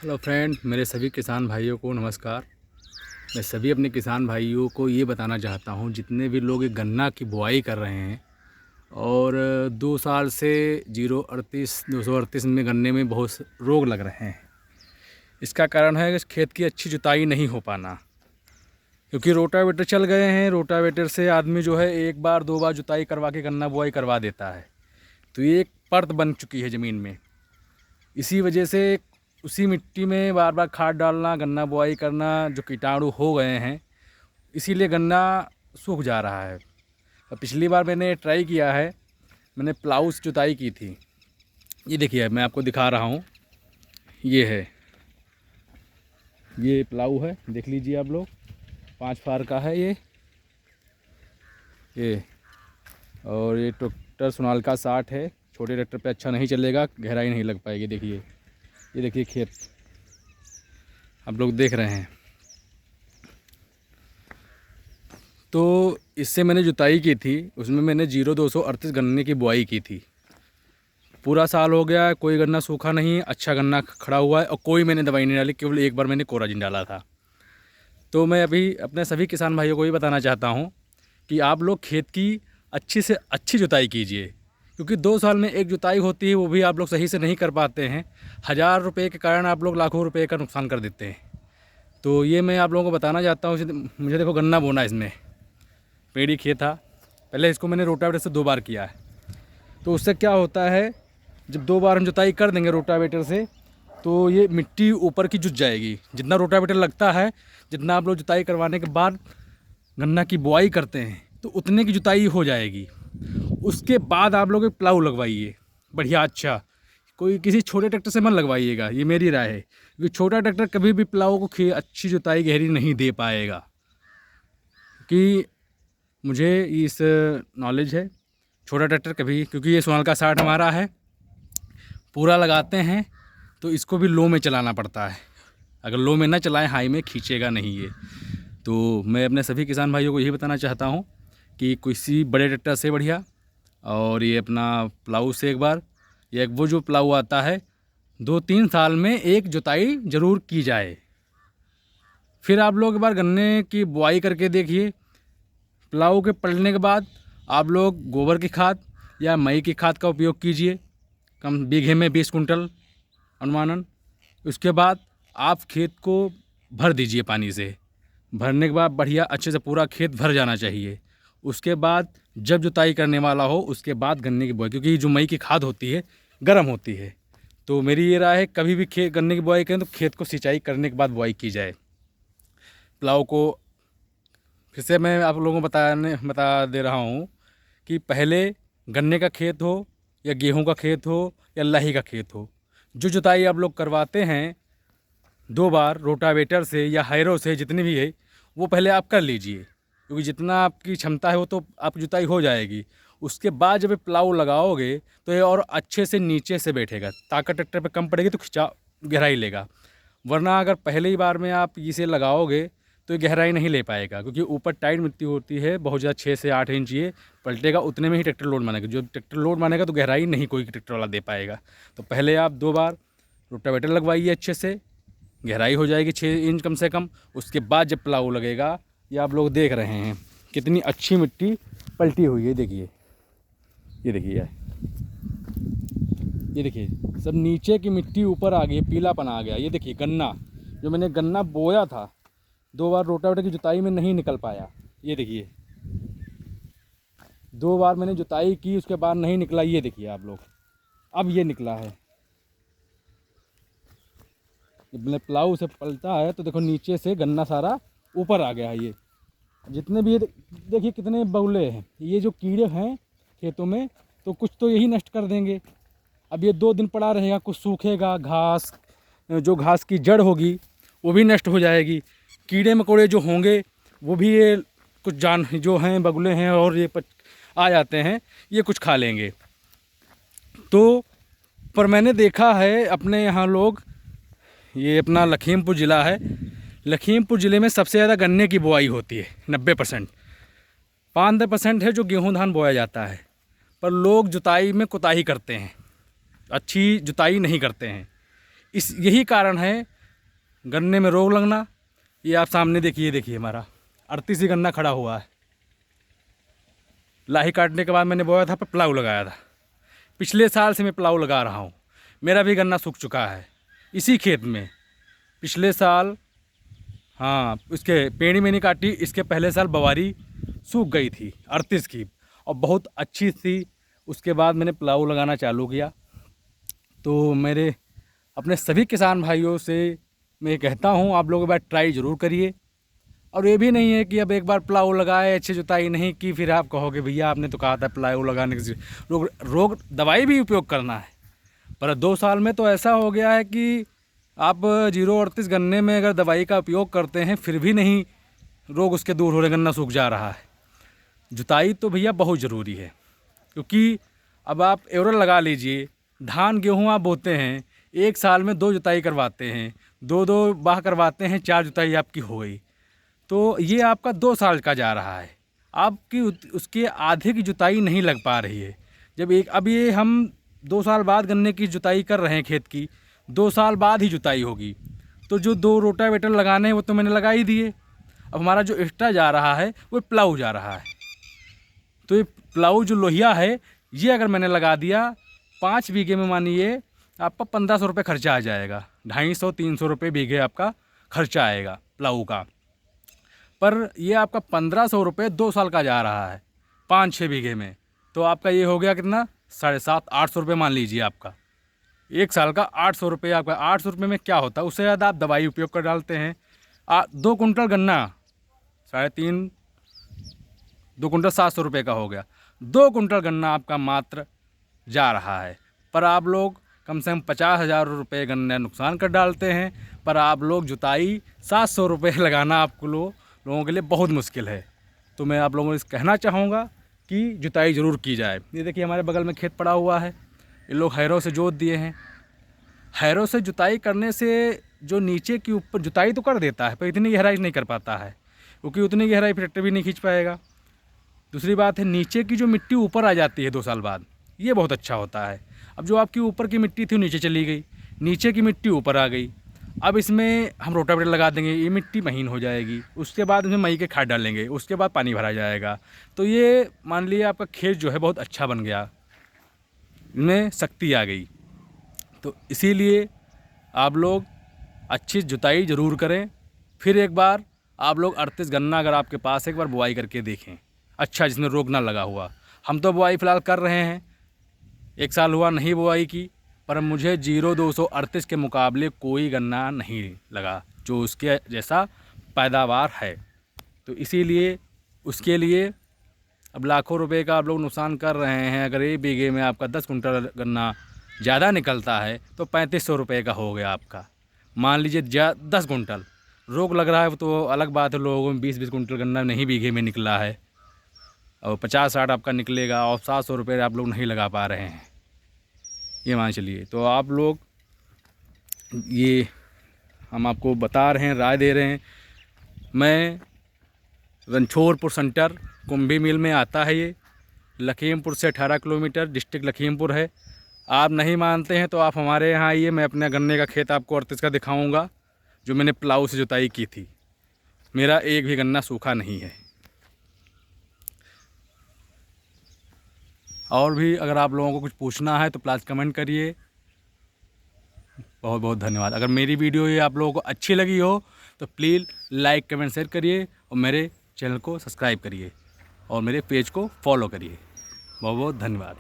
Hello friend, मेरे सभी किसान भाइयों को नमस्कार। मैं सभी अपने किसान भाइयों को ये बताना चाहता हूँ, जितने भी लोग ये गन्ना की बुआई कर रहे हैं और 2 साल से 238 में गन्ने में बहुत से रोग लग रहे हैं। इसका कारण है कि खेत की अच्छी जुताई नहीं हो पाना, क्योंकि रोटावेटर चल गए हैं। रोटावेटर से आदमी जो है एक बार दो बार जुताई करवा के गन्ना बुआई करवा देता है, तो ये एक परत बन चुकी है ज़मीन में। इसी वजह से उसी मिट्टी में बार बार खाद डालना, गन्ना बुआई करना, जो कीटाणु हो गए हैं, इसीलिए गन्ना सूख जा रहा है। और पिछली बार मैंने ट्राई किया है, मैंने प्लाऊ से जुताई की थी। ये देखिए, मैं आपको दिखा रहा हूँ, ये है, ये प्लाऊ है, देख लीजिए आप लोग, 5 फार का है ये। और ये ट्रैक्टर सोनालिका 60 है। छोटे ट्रैक्टर पे अच्छा नहीं चलेगा, गहराई नहीं लग पाएगी। देखिए, ये देखिए खेत आप लोग देख रहे हैं। तो इससे मैंने जुताई की थी, उसमें मैंने 0238 गन्ने की बुआई की थी। पूरा साल हो गया, कोई गन्ना सूखा नहीं, अच्छा गन्ना खड़ा हुआ है और कोई मैंने दवाई नहीं डाली, केवल एक बार मैंने कोराजिन डाला था। तो मैं अभी अपने सभी किसान भाइयों को ये बताना चाहता हूँ कि आप लोग खेत की अच्छी से अच्छी जुताई कीजिए, क्योंकि 2 साल में एक जुताई होती है, वो भी आप लोग सही से नहीं कर पाते हैं। 1000 रुपये के कारण आप लोग लाखों रुपए का नुकसान कर देते हैं। तो ये मैं आप लोगों को बताना चाहता हूँ। मुझे देखो गन्ना बोना, इसमें पेड़ी खेत था। पहले इसको मैंने रोटावेटर से 2 बार किया है। तो उससे क्या होता है, जब 2 बार हम जुताई कर देंगे रोटावेटर से, तो ये मिट्टी ऊपर की जुट जाएगी। जितना रोटावेटर लगता है, जितना आप लोग जुताई करवाने के बाद गन्ना की बुआई करते हैं, तो उतने की जुताई हो जाएगी। उसके बाद आप लोग एक प्लाऊ लगवाइए बढ़िया अच्छा। कोई किसी छोटे ट्रैक्टर से मत लगवाइएगा, ये मेरी राय है, क्योंकि छोटा ट्रैक्टर कभी भी प्लाऊ को अच्छी जुताई गहरी नहीं दे पाएगा। कि मुझे इस नॉलेज है, छोटा ट्रैक्टर कभी, क्योंकि ये सोनालिका 60 हमारा है, पूरा लगाते हैं तो इसको भी लो में चलाना पड़ता है। अगर लो में ना चलाएं, हाई में खींचेगा नहीं ये। तो मैं अपने सभी किसान भाइयों को यही बताना चाहता हूँ कि किसी बड़े ट्रैक्टर से बढ़िया, और ये अपना प्लाऊ से एक बार, या वो जो प्लाऊ आता है, 2-3 साल में एक जुताई ज़रूर की जाए। फिर आप लोग एक बार गन्ने की बुआई करके देखिए। प्लाऊ के पलटने के बाद आप लोग गोबर की खाद या मई की खाद का उपयोग कीजिए, कम बीघे में 20 कुंटल अनुमानन। उसके बाद आप खेत को भर दीजिए पानी से। भरने के बाद बढ़िया अच्छे से पूरा खेत भर जाना चाहिए। उसके बाद जब जुताई करने वाला हो, उसके बाद गन्ने की बुआई, क्योंकि जो मई की खाद होती है गर्म होती है। तो मेरी ये राय है, कभी भी गन्ने की बुआई करें तो खेत को सिंचाई करने के बाद बुआई की जाए। प्लाऊ को फिर से मैं आप लोगों को बता दे रहा हूँ कि पहले गन्ने का खेत हो या गेहूं का खेत हो या लाही का खेत हो, जो जुताई आप लोग करवाते हैं 2 बार रोटावेटर से या हैरो से, जितनी भी है, वो पहले आप कर लीजिए, क्योंकि जितना आपकी क्षमता है वो तो आपकी जुताई हो जाएगी। उसके बाद जब प्लाऊ लगाओगे तो ये और अच्छे से नीचे से बैठेगा, ताकत ट्रैक्टर पे कम पड़ेगी तो खिंचा गहराई लेगा। वरना अगर पहले ही बार में आप इसे लगाओगे तो ये गहराई नहीं ले पाएगा, क्योंकि ऊपर टाइट मिट्टी होती है बहुत ज़्यादा, 6 से 8 इंच ये पलटेगा, उतने में ही ट्रैक्टर लोड मानेगा। जो ट्रैक्टर लोड मानेगा तो गहराई नहीं कोई ट्रैक्टर वाला दे पाएगा। तो पहले आप 2 बार रोटावेटर लगवाइए, अच्छे से गहराई हो जाएगी 6 इंच कम से कम। उसके बाद जब प्लाऊ लगेगा, ये आप लोग देख रहे हैं कितनी अच्छी मिट्टी पलटी हुई है। देखिए, ये देखिए, ये देखिए, सब नीचे की मिट्टी ऊपर आ गई, पीलापन आ गया। ये देखिए गन्ना, जो मैंने गन्ना बोया था 2 बार रोटावेटर की जुताई में नहीं निकल पाया। ये देखिए, 2 बार मैंने जुताई की, उसके बाद नहीं निकला। ये देखिए आप लोग, अब ये निकला है। जब मैंने प्लाऊ से पलटा है तो देखो नीचे से गन्ना सारा ऊपर आ गया है। ये जितने भी, ये देखिए कितने बगुले हैं। ये जो कीड़े हैं खेतों में, तो कुछ तो यही नष्ट कर देंगे। अब ये 2 दिन पड़ा रहेगा, कुछ सूखेगा, घास, जो घास की जड़ होगी वो भी नष्ट हो जाएगी। कीड़े मकोड़े जो होंगे वो भी, ये कुछ जान जो हैं बगुले हैं और ये आ जाते हैं, ये कुछ खा लेंगे। तो पर मैंने देखा है अपने यहाँ लोग, ये अपना लखीमपुर ज़िला है, लखीमपुर ज़िले में सबसे ज़्यादा गन्ने की बुआई होती है 90%। 5-10% है जो गेहूं धान बोया जाता है। पर लोग जुताई में कोताही करते हैं, अच्छी जुताई नहीं करते हैं। इस यही कारण है गन्ने में रोग लगना। ये आप सामने देखिए हमारा 38 ही गन्ना खड़ा हुआ है। लाही काटने के बाद मैंने बोया था, पर प्लाऊ लगाया था। पिछले साल से मैं प्लाऊ लगा रहा हूँ। मेरा भी गन्ना सूख चुका है इसी खेत में। पिछले साल, हाँ, उसके पेड़ी में नहीं काटी, इसके पहले साल बवारी सूख गई थी 38 की, और बहुत अच्छी थी। उसके बाद मैंने प्लाऊ लगाना चालू किया। तो मेरे अपने सभी किसान भाइयों से मैं कहता हूँ, आप लोग एक बार ट्राई ज़रूर करिए। और ये भी नहीं है कि अब एक बार प्लाऊ लगाए, अच्छी जुताई नहीं की, फिर आप कहोगे भैया आपने तो कहा था प्लाऊ लगाने के रोग दवाई भी उपयोग करना है। पर 2 साल में तो ऐसा हो गया है कि आप 038 गन्ने में अगर दवाई का उपयोग करते हैं फिर भी नहीं रोग उसके दूर हो रहे, गन्ना सूख जा रहा है। जुताई तो भैया बहुत ज़रूरी है, क्योंकि अब आप एवरेज लगा लीजिए, धान गेहूँ आप बोते हैं, 1 साल में 2 जुताई करवाते हैं, 2-2 बाह करवाते हैं, 4 जुताई आपकी हो गई। तो ये आपका 2 साल का जा रहा है, आपकी उसके आधे की जुताई नहीं लग पा रही है। जब अब ये हम 2 साल बाद गन्ने की जुताई कर रहे हैं, खेत की 2 साल बाद ही जुताई होगी। तो जो 2 रोटावेटर लगाने हैं वो तो मैंने लगा ही दिए। अब हमारा जो एक्स्ट्रा जा रहा है वो प्लाऊ जा रहा है। तो ये प्लाऊ जो लोहिया है, ये अगर मैंने लगा दिया 5 बीघे में, मानिए आपका 1500 रुपये खर्चा आ जाएगा। 250-300 रुपये बीघे आपका खर्चा आएगा प्लाऊ का। पर ये आपका 1500 रुपये 2 साल का जा रहा है 5-6 बीघे में। तो आपका ये हो गया कितना, 750-800 रुपये मान लीजिए आपका। 1 साल का 800 रुपये आपका। 800 रुपये में क्या होता है, उससे ज़्यादा आप दवाई उपयोग कर डालते हैं। 2 कुंटल गन्ना 3.5, 2 कुंटल 700 रुपये का हो गया। 2 कुंटल गन्ना आपका मात्र जा रहा है। पर आप लोग कम से कम 50,000 रुपये गन्ना नुकसान कर डालते हैं। पर आप लोग जुताई 700 रुपये लगाना आपको लोगों के लिए बहुत मुश्किल है। तो मैं आप लोगों से कहना चाहूँगा कि जुताई ज़रूर की जाए। ये देखिए हमारे बगल में खेत पड़ा हुआ है, ये लोग हैरों से जोत दिए हैं। हैरों से जुताई करने से जो नीचे की ऊपर जुताई तो कर देता है, पर इतनी गहराई नहीं कर पाता है, क्योंकि उतनी गहराई ट्रैक्टर भी नहीं खींच पाएगा। दूसरी बात है, नीचे की जो मिट्टी ऊपर आ जाती है 2 साल बाद, ये बहुत अच्छा होता है। अब जो आपकी ऊपर की मिट्टी थी वो नीचे चली गई, नीचे की मिट्टी ऊपर आ गई। अब इसमें हम रोटावेटर लगा देंगे, ये मिट्टी महीन हो जाएगी। उसके बाद इसमें मई के खाद डालेंगे, उसके बाद पानी भरा जाएगा। तो ये मान लिया आपका खेत जो है बहुत अच्छा बन गया, इनमें शक्ति आ गई। तो इसीलिए आप लोग अच्छी जुताई ज़रूर करें। फिर एक बार आप लोग 38 गन्ना अगर आपके पास है, एक बार बुआई करके देखें, अच्छा जिसमें रोग ना लगा हुआ। हम तो बुआई फ़िलहाल कर रहे हैं, 1 साल हुआ नहीं बुआई की, पर मुझे 0-238 के मुकाबले कोई गन्ना नहीं लगा जो उसके जैसा पैदावार है। तो इसीलिए उसके लिए अब लाखों रुपए का आप लोग नुकसान कर रहे हैं। अगर 1 बीघे में आपका 10 कुंटल गन्ना ज़्यादा निकलता है तो 3500 रुपये का हो गया आपका। मान लीजिए 10 कुंटल रोग लग रहा है तो अलग बात है, लोगों में 20-20 कुंटल गन्ना नहीं बीघे में निकला है और 50-60 आपका निकलेगा, और 700 रुपये आप लोग नहीं लगा पा रहे हैं, ये मान चलिए। तो आप लोग, ये हम आपको बता रहे हैं, राय दे रहे हैं। मैं रणछोड़पुर सेंटर कुंभी मिल में आता है, ये लखीमपुर से 18 किलोमीटर, डिस्ट्रिक्ट लखीमपुर है। आप नहीं मानते हैं तो आप हमारे यहाँ आइए, मैं अपने गन्ने का खेत आपको 38 का दिखाऊंगा जो मैंने प्लाऊ से जुताई की थी। मेरा एक भी गन्ना सूखा नहीं है। और भी अगर आप लोगों को कुछ पूछना है तो प्लीज़ कमेंट करिए। बहुत बहुत धन्यवाद। अगर मेरी वीडियो ये आप लोगों को अच्छी लगी हो तो प्लीज़ लाइक कमेंट शेयर करिए, और मेरे चैनल को सब्सक्राइब करिए, और मेरे पेज को फॉलो करिए। बहुत बहुत धन्यवाद।